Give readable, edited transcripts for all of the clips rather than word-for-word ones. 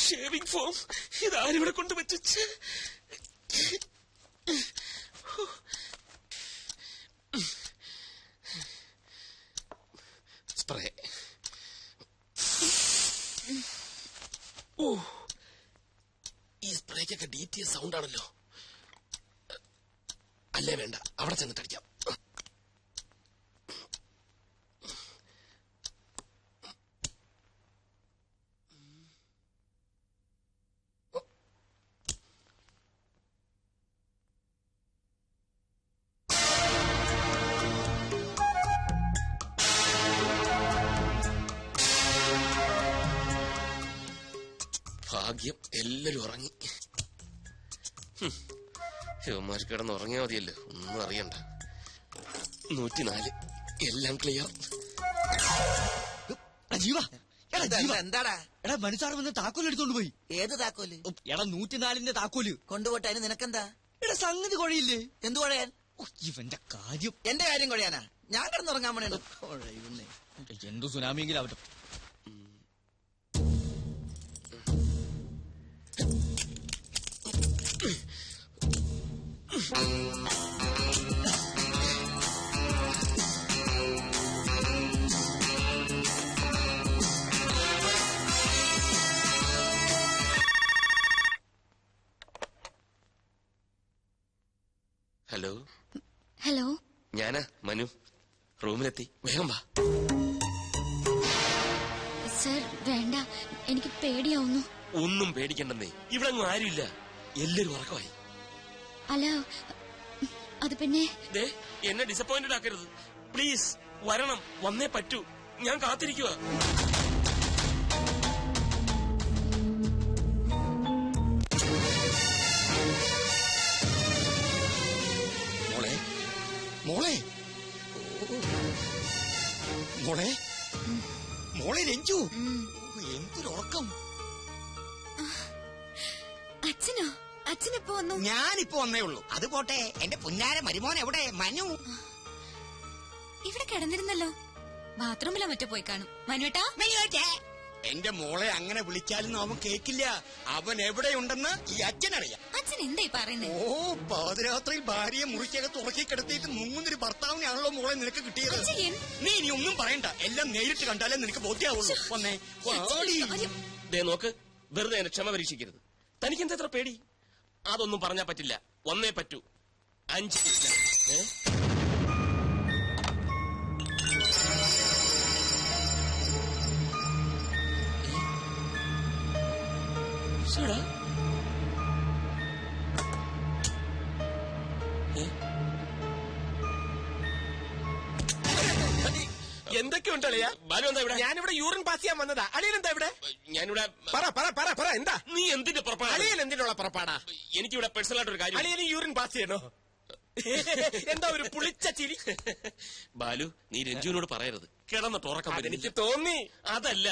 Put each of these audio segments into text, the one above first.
Shaving foam ഇതാരിവിടെ കൊണ്ടുവച്ച് spray. ഓ, ഈ സ്പ്രേക്കൊക്കെ DTS sound ആണല്ലോ. അല്ലേ വേണ്ട, അവിടെ ചെന്നിട്ട് അടിക്കാം. ഭാഗ്യം, എല്ലാരും ഉറങ്ങി. ഇവന്മാർ കിടന്ന് ഉറങ്ങിയാൽ മതിയല്ലോ, ഒന്നും അറിയണ്ട. 104 എല്ലാം ക്ലിയർ. എന്താടാ എടാ മനുസാറ് വന്ന് താക്കോൽ എടുത്തോണ്ട് പോയി. ഏത് താക്കോല്? എടാ 104ന്റെ താക്കോല് കൊണ്ടുപോട്ടെ. അതിന് നിനക്കെന്താ? എടാ സംഗതി കുഴയില്ലേ? എന്തു കുഴയാൻ? ഇവന്റെ കാര്യം. എന്റെ കാര്യം കുഴയാനാ? ഞാൻ കിടന്നുറങ്ങാൻ വേണ്ടി. എന്തു സുനാമിയെങ്കിലും ആവട്ടെ. ഹലോ. ഹലോ, ഞാനാ മനു. റൂമിലെത്തി, വേഗം വാ. സർ വേണ്ട, എനിക്ക് പേടിയാവുന്നു. ഒന്നും പേടിക്കണ്ടെന്നേ, ഇവിടെ ഒന്നും ആരുമില്ല, എല്ലാരും ഉറക്കമായി. അല്ല, അത് പിന്നെ എന്നെ ഡിസപ്പോയിന്റഡ് ആക്കരുത് പ്ലീസ്. വരണം, വന്നേ പറ്റൂ, ഞാൻ കാത്തിരിക്കുക. മോളെ മോളെ മോളെ രഞ്ജു, എന്തൊരു ഉറക്കം. അച്ഛനോ? അച്ഛനെപ്പോ വന്നു? ഞാനിപ്പോ വന്നേ ഉള്ളൂ. അത് പോട്ടെ, എന്റെ പുന്നാര മരുമോൻ എവിടെ? മനു ഇവിടെ കിടന്നിരുന്നല്ലോ. ബാത്റൂമിലോ മറ്റോ പോയി കാണും. മനുവേട്ടാ, എന്റെ മോളെ അങ്ങനെ വിളിച്ചാലൊന്നും അവൻ കേക്കില്ല. അവൻ എവിടെയുണ്ടെന്ന് ഈ അച്ഛനറിയാം. അച്ഛൻ എന്തായി പറയുന്നേ? ഓ, പാതിരാത്രിയിൽ ഭാര്യയെ മുറിക്കകത്ത് ഉറക്കി കിടത്തിയിട്ട് മുങ്ങുന്നൊരു ഭർത്താവിനെയാണല്ലോ മോളെ നിനക്ക് കിട്ടിയത്. നീ ഇനി ഒന്നും പറയണ്ട, എല്ലാം നേരിട്ട് കണ്ടാലേ നിനക്ക് ബോധ്യാവുള്ളൂ. വന്നേ. നോക്ക്, വെറുതെ എന്നെ ക്ഷമ പരീക്ഷിക്കരുത്. തനിക്ക് എന്താ പേടി? അതൊന്നും പറഞ്ഞാ പറ്റില്ല, വന്നേ പറ്റൂ. 5 എന്തൊക്കെയുണ്ട് അളിയാ? ബാലു എന്താ ഇവിടെ? ഞാനിവിടെ യൂറിൻ പാസ് ചെയ്യാൻ വന്നതാ. അളിയൻ എന്താ ഇവിടെ? ഞാനിവിടെ പറ എന്താ? നീ എന്തിന്റെ പുറപ്പാടാ? അളിയൻ എന്തിനുള്ള പുറപ്പാടാ? എനിക്കിവിടെ പേഴ്സണൽ ആയിട്ടൊരു കാര്യം. അളിയന് യൂറിൻ പാസ് ചെയ്യണോ? എന്താ ഒരു പുളിച്ച ചിരി? ബാലു, നീ രഞ്ജുവിനോട് പറയരുത്, കിടന്നിട്ട് ഉറക്കം. എനിക്ക് തോന്നി. അതല്ല,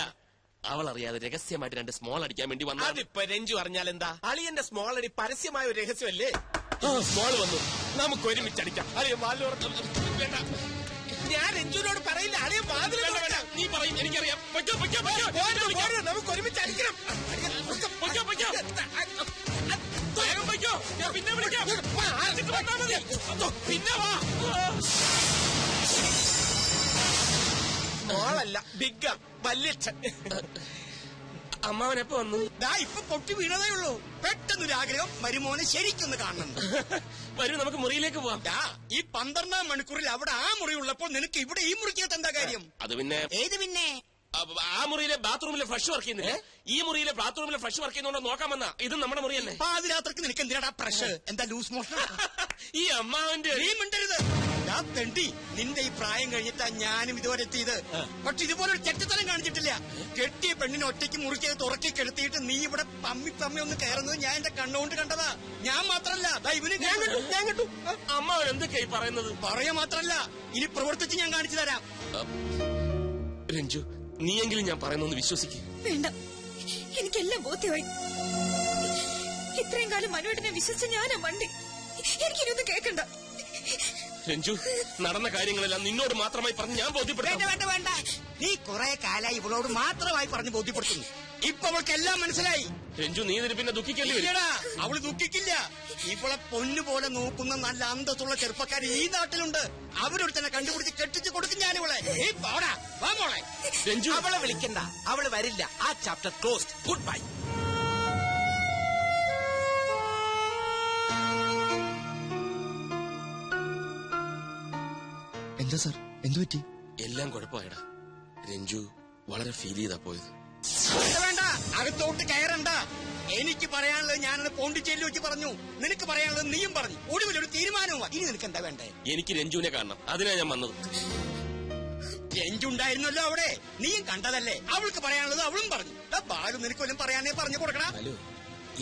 അവൾ അറിയാതെ രഹസ്യമായിട്ട് 2 സ്മോൾ അടിക്കാൻ വേണ്ടി വന്നു. അതിപ്പോ രഞ്ജു അറിഞ്ഞാൽ എന്താ? അളിയന്റെ സ്മോൾ അടി പരസ്യമായ ഒരു രഹസ്യമല്ലേ? സ്മോൾ വന്നു, നമുക്ക് ഒരുമിച്ച് അടിക്കാം. അളിയ ബാലു വേണ്ട, ഞാൻ രഞ്ജുവിനോട് പറയില്ല. അളിയ വാതിൽ നീ പറയും, എനിക്കറിയാം. നമുക്ക് ഒരുമിച്ച് അടിക്കണം. പിന്നെ വിളിക്കാം. പിന്നെ വാ. മോളല്ല, ബിഗ്ഗ വല്യച്ഛൻ. അമ്മാവനെപ്പോ വന്നു? ഇപ്പൊ പൊട്ടി വീണതേ ഉള്ളൂ. പെട്ടെന്നൊരാഗ്രഹം മരുമോനെ ശരിക്കൊന്ന് കാണണം. വരൂ, നമുക്ക് മുറിയിലേക്ക് പോവാം. ഈ 12-ാം മണിക്കൂറിൽ അവിടെ ആ മുറി ഉള്ളപ്പോൾ നിനക്ക് ഇവിടെ ഈ മുറിക്കകത്ത് എന്താ കാര്യം? അത് പിന്നെ ഏത് പിന്നെ ആ മുറിയിലെ ബാത്റൂമിലെ ഫ്ലഷ് വർക്ക് ചെയ്യുന്നില്ല. ഈ മുറിയിലെ ബാത്റൂമിലെ ഫ്ലഷ് വർക്ക് ചെയ്യുന്നോണ്ടോ നോക്കാൻ വന്ന. ഇത് നമ്മുടെ മുറിയല്ലേ. പാതിരാത്രക്ക് നിനക്ക് എന്തിനാടാ പ്രഷർ? എന്താ ലൂസ് മോഷൻ? ഈ അമ്മാവന്റെ നീ മിണ്ടരുത്. ഞാൻ തെണ്ടി നിന്റെ ഈ പ്രായം കഴിഞ്ഞിട്ടാ ഞാനും ഇതുവരെ എത്തിയത്. പക്ഷെ ഇതുപോലൊരു ചെറ്റത്തരം കാണിച്ചിട്ടില്ല. കെട്ടിയ പെണ്ണിനെ ഒറ്റയ്ക്ക് മുറിക്കത് തുറക്കി കെടുത്തിയിട്ട് നീ ഇവിടെ പമ്മി പമ്മി ഒന്ന് കയറുന്നത് ഞാൻ എന്റെ കണ്ണുകൊണ്ട് കണ്ടതാ. ഞാൻ മാത്രല്ല ഇവന് ഞാൻ കണ്ടു. അമ്മാവൻ എന്തൊക്കെയായി പറയുന്നത്? പറയാ മാത്രല്ല ഇനി പ്രവർത്തിച്ച് ഞാൻ കാണിച്ചു തരാം. രഞ്ജു, നീയെങ്കിലും ഞാൻ പറയുന്നൊന്ന് വിശ്വസിക്കുക. വേണ്ട, എനിക്കെല്ലാം ബോധ്യമായി. ഇത്രയും കാലം മനുവേട്ടനെ വിശ്വസിച്ച ഞാനാ മണ്ടി. എനിക്കിനൊന്നും കേൾക്കണ്ട. രഞ്ജു, നടന്ന കാര്യങ്ങളെല്ലാം നിന്നോട് മാത്രമായി പറഞ്ഞ് ഞാൻ ബോധ്യപ്പെടുത്താം. വേണ്ട വേണ്ട വേണ്ട. നീ കുറെ കാലായി ഇവളോട് മാത്രമായി പറഞ്ഞ് ബോധ്യപ്പെടുത്തുന്നു. ഇപ്പൊ അവൾക്ക് എല്ലാം മനസ്സിലായി. രഞ്ജു, നീ ഇതിന് പിന്നെ ദുഃഖിക്കേണ്ടി വരും. ഇല്ലടാ, അവള് ദുഃഖിക്കില്ല. ഇവളെ പൊന്നുപോലെ നോക്കുന്ന നല്ല അന്തസ്സുള്ള ചെറുപ്പക്കാർ ഈ നാട്ടിലുണ്ട്. അവരോട് തന്നെ കണ്ടുപിടിച്ച് കെട്ടിച്ച് കൊടുക്കും ഞാനിവളെ. നീ പോടാ, വാ മോളെ. രഞ്ജു, അവളെ വിളിക്കണ്ട, അവള് വരില്ല. ആ ചാപ്റ്റർ ക്ലോസ്ഡ്. Good bye. എന്താ സാർ, എന്തു പറ്റി? എല്ലാം കുഴപ്പമായടാ. രഞ്ജു വളരെ ഫീൽ ചെയ്താ പോയത്. വേണ്ട, അകത്തോട്ട് കയറണ്ട. എനിക്ക് പറയാനുള്ളത് ഞാനത് പോണ്ടിച്ചേരിൽ വെച്ച് പറഞ്ഞു. നിനക്ക് പറയാനുള്ളത് നീയും പറഞ്ഞു. ഒടുവിലൊരു തീരുമാനവുമാണ്. ഇനി നിനക്ക് എന്താ വേണ്ടേ? എനിക്ക് രഞ്ജുവിനെ കാണണം. അതിനാ ഞാൻ വന്നത്. രഞ്ജുണ്ടായിരുന്നല്ലോ അവിടെ, നീയും കണ്ടതല്ലേ. അവൾക്ക് പറയാനുള്ളത് അവളും പറഞ്ഞു. ബാലു നിനക്ക് വല്ലതും പറയാനേ പറഞ്ഞു കൊടുക്കണം. ഹലോ,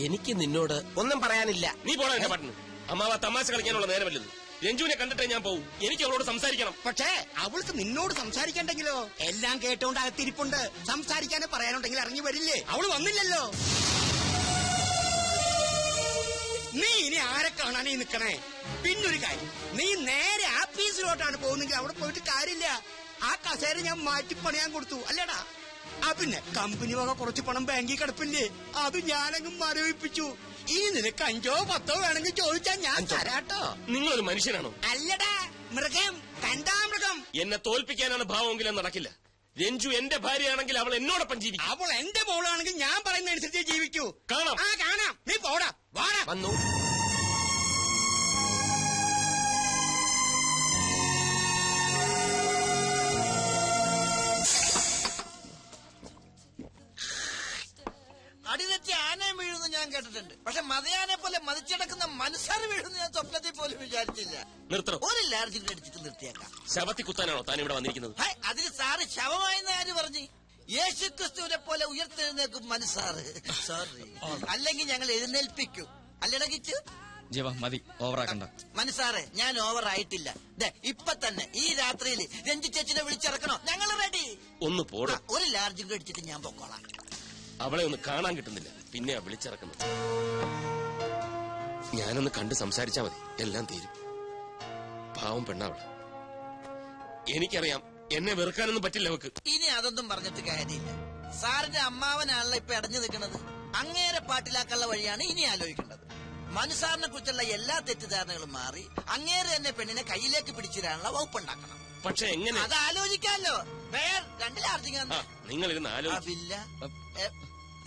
എനിക്ക് നിന്നോട് ഒന്നും പറയാനില്ല. നീ പോടാ എന്റെ പാട്ടിന്. അമ്മാവ തമാശ കളിക്കാനുള്ള നേരമല്ലത്. രഞ്ജുവിനെ കണ്ടിട്ടേ ഞാൻ പോവും. എനിക്ക് അവളോട് സംസാരിക്കണം. പക്ഷേ അവൾക്ക് നിന്നോട് സംസാരിക്കണ്ടെങ്കിലോ? എല്ലാം കേട്ടോണ്ട് അകത്തിരിപ്പുണ്ട്. സംസാരിക്കാനോ പറയാനുണ്ടെങ്കിൽ ഇറങ്ങി വരില്ലേ? അവള് വന്നില്ലല്ലോ. നീ ഇനി ആരെ കാണാനീ നിക്കണേ? പിന്നൊരു കാര്യം, നീ നേരെ ആഫീസിലോട്ടാണ് പോകുന്നെങ്കിൽ അവിടെ പോയിട്ട് കാര്യമില്ല. ആ കസേര ഞാൻ മാറ്റിപ്പണിയാൻ കൊടുത്തു അല്ലേടാ. പിന്നെ കമ്പനി വക കുറച്ച് പണം ബാങ്കിൽ കിടപ്പില്ലേ, അത് ഞാനങ്ങ് മരവിപ്പിച്ചു. ഇനി നിനക്ക് 5 or 10 വേണമെങ്കിൽ ചോദിച്ചാൽ ഞാൻ തരാട്ടോ. നിങ്ങളൊരു മനുഷ്യനാണോ? അല്ലടാ, മൃഗം. കണ്ടാ മൃഗം. എന്നെ തോൽപ്പിക്കാനാണ് ഭാവമെങ്കിലും നടക്കില്ല. രഞ്ജു എന്റെ ഭാര്യയാണെങ്കിൽ അവൾ എന്നോടൊപ്പം ജീവിക്കും. അവൾ എന്റെ മോളാണെങ്കിൽ ഞാൻ പറയുന്ന അനുസരിച്ച് ജീവിക്കൂ. കാണാം. കാണാം. നീ പോടാ, വാടാ. വന്നു. അടിതെറ്റി ആനയും വീഴുന്നു ഞാൻ കേട്ടിട്ടുണ്ട്. പക്ഷെ മതയാനെ പോലെ മതിച്ചടക്കുന്ന മനസ്സാറ് വീഴുന്നു ഞാൻ സ്വപ്നത്തിൽ പോലും വിചാരിച്ചില്ല. നിർത്തണോ? ഒരു ലാർജിന്റെ അടിച്ചിട്ട് നിർത്തിയേക്കാം. ശവത്തി കുത്താനാണോ താൻ ഇവിടെ വന്നിരിക്കുന്നത്? അതിന് സാറ് ശവമായെന്ന് ആര് പറഞ്ഞു? യേശു ക്രിസ്തുവിനെ പോലെ ഉയർത്തെഴുന്നേക്കും മനസ്സാറ്. സോറി, അല്ലെങ്കിൽ ഞങ്ങൾ എഴുന്നേൽപ്പിക്കും. അല്ലടകിച്ചു മതി, ഓവറാക്കണ്ട. മനസ്സാറെ, ഞാൻ ഓവർ ആയിട്ടില്ല. ഇപ്പൊ തന്നെ ഈ രാത്രിയിൽ രഞ്ജു ചേച്ചിനെ വിളിച്ചിറക്കണോ? ഞങ്ങൾ റെഡി. ഒന്ന് പോടാ. ഒരു ലാർജിന്റെ അടിച്ചിട്ട് ഞാൻ പൊക്കോളാം. അവളെ ഒന്ന് കാണാൻ കിട്ടുന്നില്ല, പിന്നെ വിളിച്ചിറക്കുന്നത്. ഞാനൊന്ന് കണ്ട് സംസാരിച്ചാ മതി, എല്ലാം തീരും. പാവം പെണ്ണാവള്. എനിക്കറിയാം, എന്നെ വെറുക്കാനൊന്നും പറ്റില്ല അവക്ക്. ഇനി അതൊന്നും പറഞ്ഞിട്ട് കാര്യമില്ല. സാറിന്റെ അമ്മാവനാണല്ലോ ഇപ്പൊ അടഞ്ഞു നിൽക്കുന്നത്. അങ്ങേരെ പാട്ടിലാക്കാനുള്ള വഴിയാണ് ഇനി ആലോചിക്കേണ്ടത്. മനുസാറിനെ കുറിച്ചുള്ള എല്ലാ തെറ്റിദ്ധാരണകളും മാറി അങ്ങേരെ തന്നെ പെണ്ണിനെ കയ്യിലേക്ക് പിടിച്ചിടാനുള്ള വകുപ്പുണ്ടാക്കണം. പക്ഷെ എങ്ങനെ? അത് ആലോചിക്കാമല്ലോ. രണ്ടിലാർജിങ്ങ നിങ്ങൾ ഇരുന്ന് ആലോചിക്കില്ല.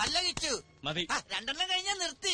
അല്ല കിച്ചു, മതി. 2 കഴിഞ്ഞാൽ നിർത്തി.